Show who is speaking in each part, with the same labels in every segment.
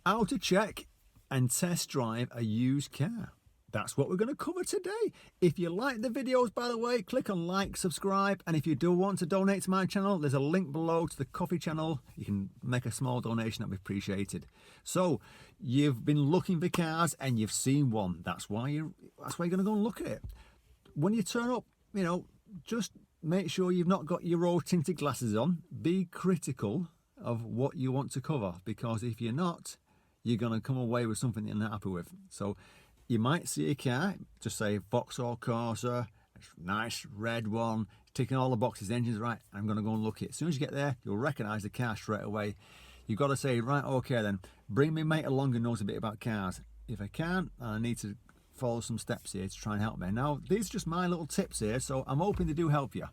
Speaker 1: How to check and test drive a used car. That's what we're going to cover today. If you like the videos, by the way, click on like, subscribe, and if you do want to donate to my channel, there's a link below to the coffee channel. You can make a small donation, that'd be appreciated. So you've been looking for cars and you've seen one. That's why you're going to go and look at it. When you turn up, just make sure you've not got your rose tinted glasses on. Be critical of what you want to cover, because if you're not, you're going to come away with something you're not happy with. So you might see a car, just say Vauxhall Corsa, nice red one, ticking all the boxes, the engine's right, I'm going to go and look at it. As soon as you get there, you'll recognise the car straight away. You've got to say, right, okay then, bring me mate along who knows a bit about cars. If I can't, I need to follow some steps here to try and help me. Now, these are just my little tips here, so I'm hoping they do help you.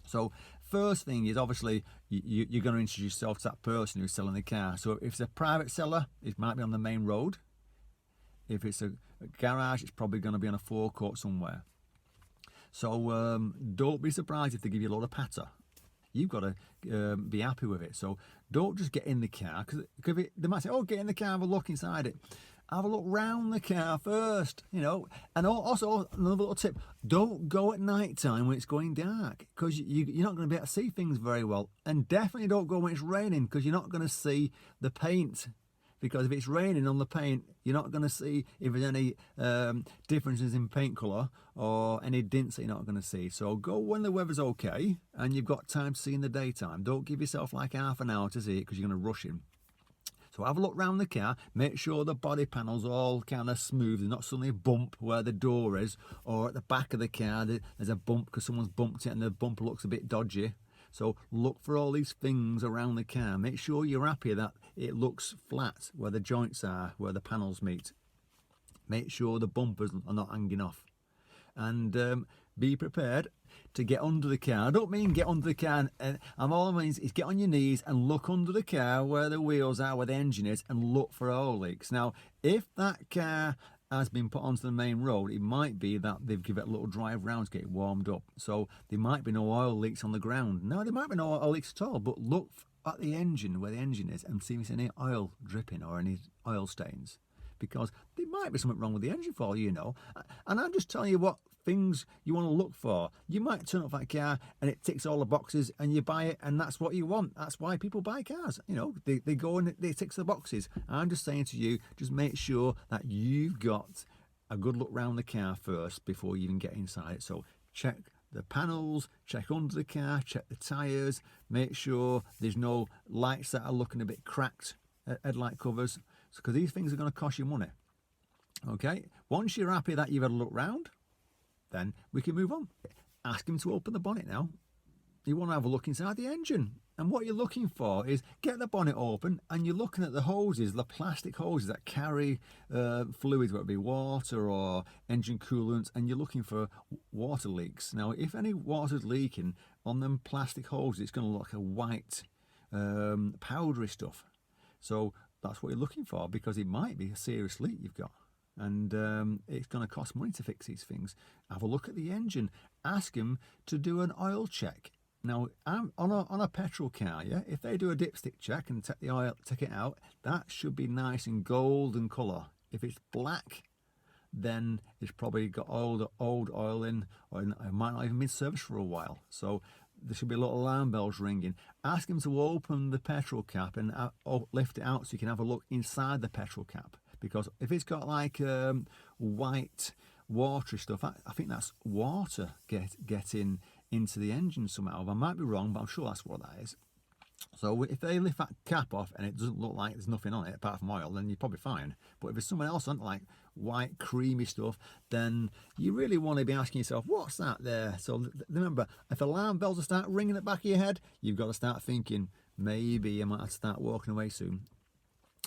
Speaker 1: So first thing is, obviously, you're going to introduce yourself to that person who's selling the car. So if it's a private seller, it might be on the main road. If it's a garage, it's probably going to be on a forecourt somewhere. So don't be surprised if they give you a lot of patter. You've got to be happy with it. So don't just get in the car, because they might say, oh, get in the car, have a look inside it. Have a look round the car first, And also, another little tip, don't go at night time when it's going dark, because you're not going to be able to see things very well. And definitely don't go when it's raining, because you're not going to see the paint. Because if it's raining on the paint, you're not going to see if there's any differences in paint colour or any dints that you're not going to see. So go when the weather's okay and you've got time to see in the daytime. Don't give yourself like half an hour to see it, because you're going to rush in. So have a look round the car, make sure the body panel's all kind of smooth, there's not suddenly a bump where the door is, or at the back of the car there's a bump because someone's bumped it and the bumper looks a bit dodgy. So look for all these things around the car. Make sure you're happy that it looks flat where the joints are, where the panels meet. Make sure the bumpers are not hanging off. And be prepared to get under the car. I don't mean get under the car, and all I mean is get on your knees and look under the car where the wheels are, where the engine is, and look for oil leaks. Now, if that car has been put onto the main road, it might be that they've given it a little drive round to get it warmed up. So there might be no oil leaks on the ground. No, there might be no oil leaks at all, but look at the engine, where the engine is, and see if there's any oil dripping or any oil stains. Because there might be something wrong with the engine for all you know. And I'm just telling you what things you want to look for. You might turn up that car and it ticks all the boxes and you buy it, and that's what you want. That's why people buy cars. They go and they tick the boxes. I'm just saying to you, just make sure that you've got a good look round the car first before you even get inside it. So check the panels, check under the car, check the tyres, make sure there's no lights that are looking a bit cracked, headlight covers, because these things are going to cost you money. Okay, once you're happy that you've had a look round, then we can move on. Ask him to open the bonnet now. You want to have a look inside the engine, and what you're looking for is get the bonnet open and you're looking at the hoses, the plastic hoses that carry fluids, whether it be water or engine coolant, and you're looking for water leaks. Now, if any water's leaking on them plastic hoses, it's going to look like a white powdery stuff. So that's what you're looking for, because it might be a serious leak you've got, and it's going to cost money to fix these things. Have a look at the engine. Ask him to do an oil check. Now, on a petrol car, yeah, if they do a dipstick check and take the oil, take it out, that should be nice and golden colour. If it's black, then it's probably got old oil in, or it might not even been serviced for a while. So there should be a little alarm bells ringing. Ask him to open the petrol cap and lift it out so you can have a look inside the petrol cap. Because if it's got like white watery stuff, I think that's water getting into the engine somehow. I might be wrong, but I'm sure that's what that is. So if they lift that cap off and it doesn't look like there's nothing on it apart from oil, then you're probably fine. But if there's someone else on it, like white creamy stuff, then you really want to be asking yourself, what's that there? So remember, if alarm bells start ringing at the back of your head, you've got to start thinking, maybe I might have to start walking away soon.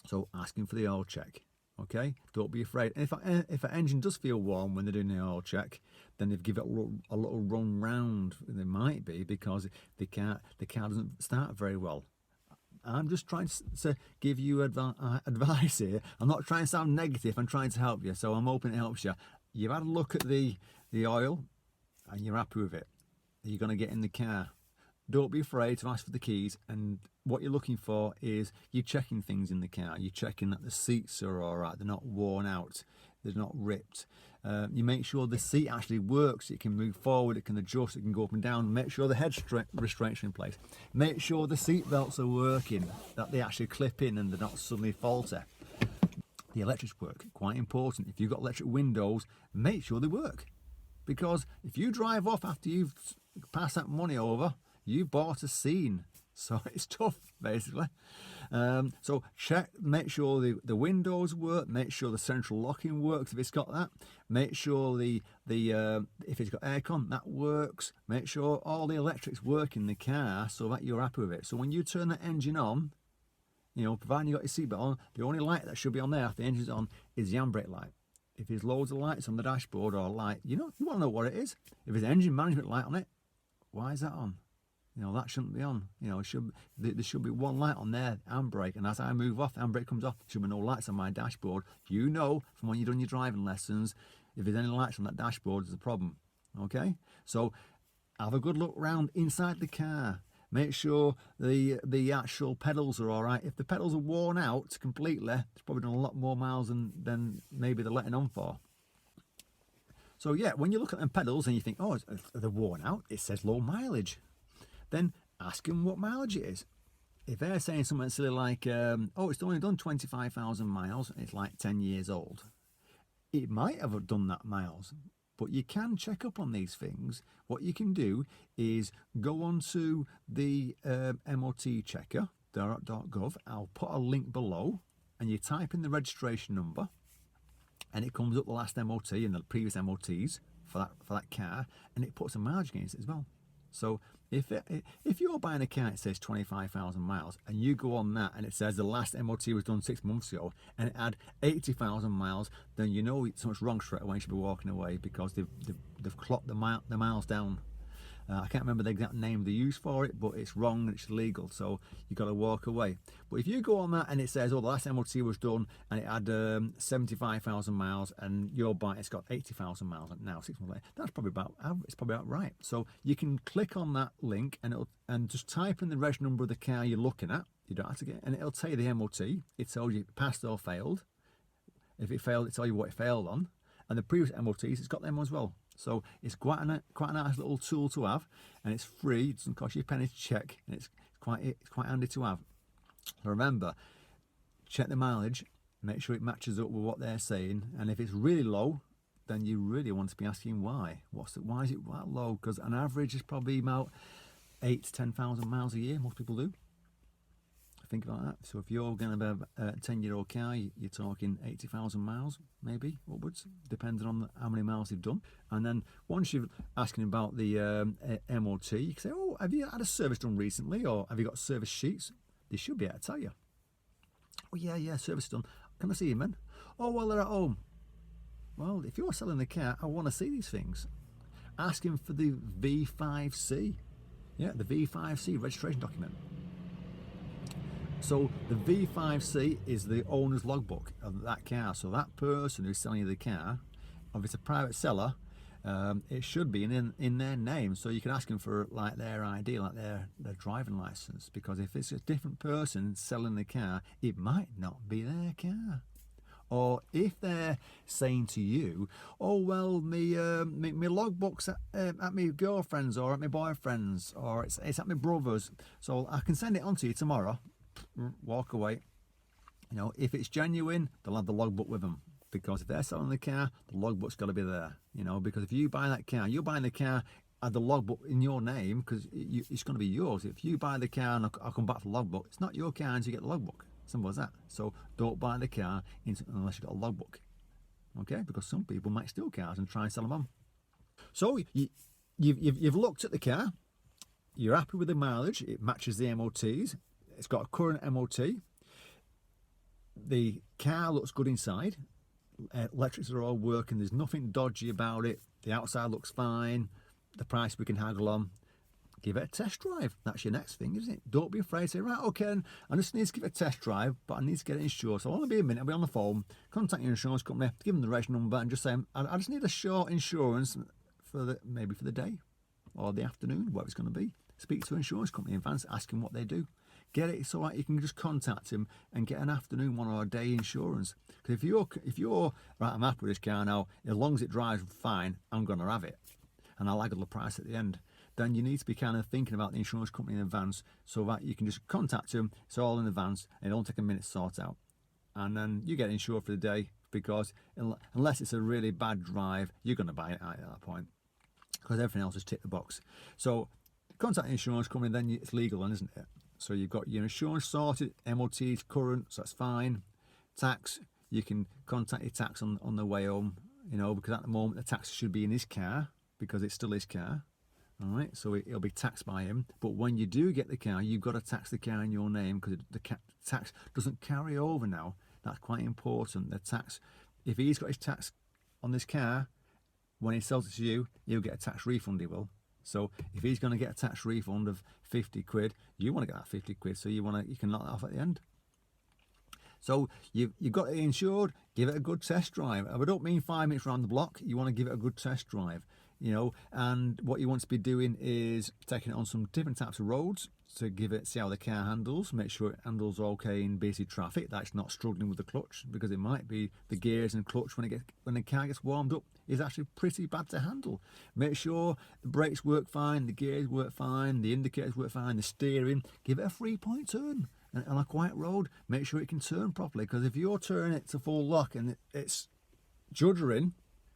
Speaker 1: So asking for the oil check. Okay, don't be afraid. And if an engine does feel warm when they're doing the oil check, then they've given it a little run round. They might be because the car doesn't start very well. I'm just trying to give you advice here. I'm not trying to sound negative. I'm trying to help you. So I'm hoping it helps you. You've had a look at the oil and you're happy with it. You're going to get in the car. Don't be afraid to ask for the keys. And what you're looking for is you're checking things in the car. You're checking that the seats are all right. They're not worn out. They're not ripped. You make sure the seat actually works. It can move forward. It can adjust. It can go up and down. Make sure the head restraints are in place. Make sure the seat belts are working, that they actually clip in and they're not suddenly faulty. The electrics work. Quite important. If you've got electric windows, make sure they work. Because if you drive off after you've passed that money over, you've bought a scene. So it's tough, basically. So check, make sure the windows work, make sure the central locking works if it's got that, make sure the if it's got aircon, that works, make sure all the electrics work in the car so that you're happy with it. So when you turn the engine on, you know, providing you got your seatbelt on, the only light that should be on there after the engine's on is the handbrake light. If there's loads of lights on the dashboard or light, you want to know what it is. If there's an engine management light on it, why is that on? You know, that shouldn't be on. You know, there should be one light on there, handbrake, and as I move off, the handbrake comes off, there should be no lights on my dashboard. You know from when you've done your driving lessons, if there's any lights on that dashboard, there's a problem. Okay? So have a good look round inside the car. Make sure the actual pedals are all right. If the pedals are worn out completely, it's probably done a lot more miles than maybe they're letting on for. So yeah, when you look at them pedals and you think, oh, they're worn out, it says low mileage. Then ask them what mileage it is. If they're saying something silly like, oh, it's only done 25,000 miles, it's like 10 years old, it might have done that miles. But you can check up on these things. What you can do is go on to the MOT checker, .gov. I'll put a link below, and you type in the registration number, and it comes up the last MOT and the previous MOTs for that car, and it puts a mileage against it as well. So if you're buying a car and it says 25,000 miles and you go on that and it says the last MOT was done 6 months ago and it had 80,000 miles, then you know something's wrong straight away. You should be walking away because they've clocked the miles down. I can't remember the exact name they use for it, but it's wrong and it's illegal, so you've got to walk away. But if you go on that and it says, oh, the last MOT was done and it had 75,000 miles and your bike, it's got 80,000 miles now, 6 months later, that's probably about right. So you can click on that link and just type in the reg number of the car you're looking at. You don't have to get, and it'll tell you the MOT. It tells you passed or failed. If it failed, it tells you what it failed on. And the previous MOTs, it's got them as well. So it's quite a nice little tool to have, and it's free. It doesn't cost you a penny to check, and it's quite handy to have. So remember, check the mileage, make sure it matches up with what they're saying, and if it's really low, then you really want to be asking why. Why is it that low? Because an average is probably about 8,000 to 10,000 miles a year. Most people do. Think about that. So if you're going to have a 10-year-old car, you're talking 80,000 miles, maybe upwards, depending on how many miles you've done. And then once you're asking about the MOT, you can say, oh, have you had a service done recently, or have you got service sheets? They should be able to tell you. Oh, yeah, service done. Can I see them, man? Oh, well, they're at home. Well, if you're selling the car, I want to see these things. Ask him for the V5c. Yeah, the V5c Registration Document. So the V5c is the owner's logbook of that car. So that person who's selling you the car, if it's a private seller, it should be in their name. So you can ask them for like their ID, like their driving license, because if it's a different person selling the car, it might not be their car. Or if they're saying to you, oh, well, me logbook's at my girlfriend's or at my boyfriend's, or it's at my brother's, so I can send it on to you tomorrow. Walk away. You know, if it's genuine, they'll have the logbook with them, because if they're selling the car, the logbook's got to be there. You know, because if you buy that car, you're buying the car at the logbook in your name, because it's going to be yours. If you buy the car and I'll come back for the logbook, it's not your car until you get the logbook. Simple as that. So don't buy the car unless you've got a logbook. Okay, because some people might steal cars and try and sell them on. So you've looked at the car, you're happy with the mileage, it matches the MOTs. It's got a current MOT. The car looks good inside. Electrics are all working. There's nothing dodgy about it. The outside looks fine. The price we can haggle on. Give it a test drive. That's your next thing, isn't it? Don't be afraid to say, right, okay, I just need to give it a test drive, but I need to get it insured. So I'll only be a minute. I'll be on the phone. Contact your insurance company, give them the reg number, and just say, I just need a short insurance for maybe for the day or the afternoon, whatever it's going to be. Speak to an insurance company in advance, ask them what they do. Get it so that you can just contact him and get an afternoon one or a day insurance. Because if you're right, I'm happy with this car now, as long as it drives fine, I'm going to have it, and I'll haggle the price at the end. Then you need to be kind of thinking about the insurance company in advance, so that you can just contact them. It's all in advance, and it don't take a minute to sort out, and then you get insured for the day. Because unless it's a really bad drive, you're going to buy it at that point, because everything else has ticked the box. So contact the insurance company, then it's legal, then, isn't it? So you've got your insurance sorted, MOT's current, so that's fine. Tax, you can contact your tax on the way home, you know, because at the moment the tax should be in his car, because it's still his car. All right, so it'll be taxed by him. But when you do get the car, you've got to tax the car in your name, because the tax doesn't carry over now. That's quite important. The tax, if he's got his tax on this car, when he sells it to you, you'll get a tax refund, he will. So if he's going to get a tax refund of 50 quid, you want to get that 50 quid, so you can knock that off at the end. So you've got it insured, give it a good test drive. I don't mean 5 minutes around the block, you want to give it a good test drive, you know, and what you want to be doing is taking it on some different types of roads to see how the car handles, make sure it handles okay in busy traffic, that's not struggling with the clutch, because it might be the gears and clutch when the car gets warmed up is actually pretty bad to handle. Make sure the brakes work fine, the gears work fine, the indicators work fine, the steering, give it a 3-point turn. And on a quiet road, make sure it can turn properly, because if you're turning it to full lock and it's juddering,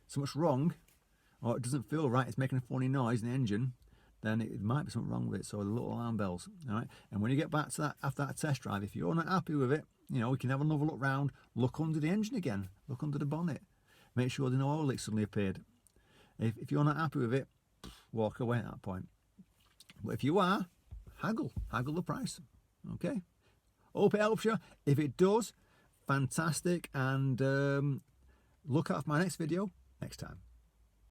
Speaker 1: something's wrong, or it doesn't feel right, it's making a funny noise in the engine, then it might be something wrong with it. So the little alarm bells, all right? And when you get back to that, after that test drive, if you're not happy with it, you know, we can have another look round, look under the engine again, look under the bonnet, make sure there's no oil leak suddenly appeared. If you're not happy with it, walk away at that point. But if you are, haggle the price, okay? Hope it helps you. If it does, fantastic, and look out for my next video next time.